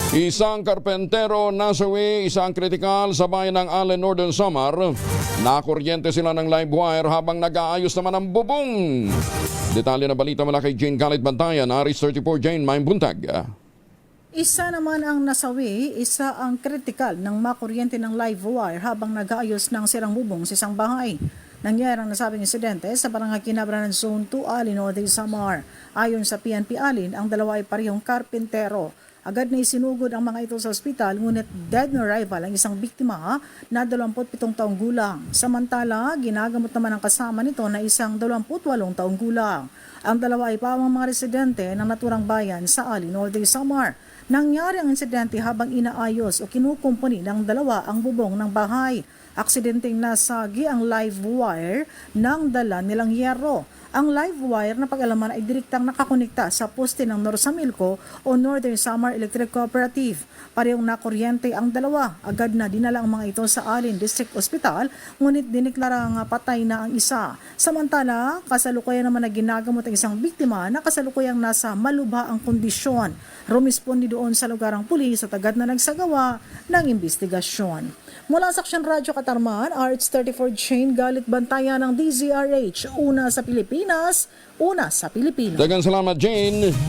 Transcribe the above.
Isang karpentero nasawi, isang kritikal sa bayan ng Allen, Northern Samar. Nakuryente sila ng live wire habang nag-aayos naman ang bubong. Detalye na balita mula kay Jane Galit Bantayan, Aris 34 Jane, may buntag. Isa naman ang nasawi, isa ang kritikal ng makuryente ng live wire habang nag-aayos ng sirang bubong sa isang bahay. Nangyari ang nasabing insidente sa barangay Kinabaran Zone 2, Allen, Northern Samar. Ayon sa PNP Allen, ang dalawa ay parehong karpentero. Agad na isinugod ang mga ito sa ospital, ngunit dead on arrival ang isang biktima na 27 taong gulang. Samantala, ginagamot naman ang kasama nito na isang 28 taong gulang. Ang dalawa ay pawang mga residente ng naturang bayan sa Allen, Northern Samar. Nangyari ang insidente habang inaayos o kinukumpuni ng dalawa ang bubong ng bahay. Aksidenteng nasagi ang live wire ng dala nilang yero. Ang live wire na pag-alaman ay direktang nakakonekta sa poste ng Norsamilco o Northern Samar Electric Cooperative. Parehong nakuryente ang dalawa. Agad na dinala ang mga ito sa Allen District Hospital, ngunit diniklarang patay na ang isa. Samantala, kasalukuyan naman na ginagamot ang isang biktima na kasalukuyang nasa malubha ang kondisyon. Rumispondi doon sa lugar ang pulis at agad na nagsagawa ng investigasyon. Mula sa Aksyon Radyo Katarman, RH34 Jane Galit Bantayan ng DZRH. Una sa Pilipinas, una sa Pilipino. Dagang salamat, Jane.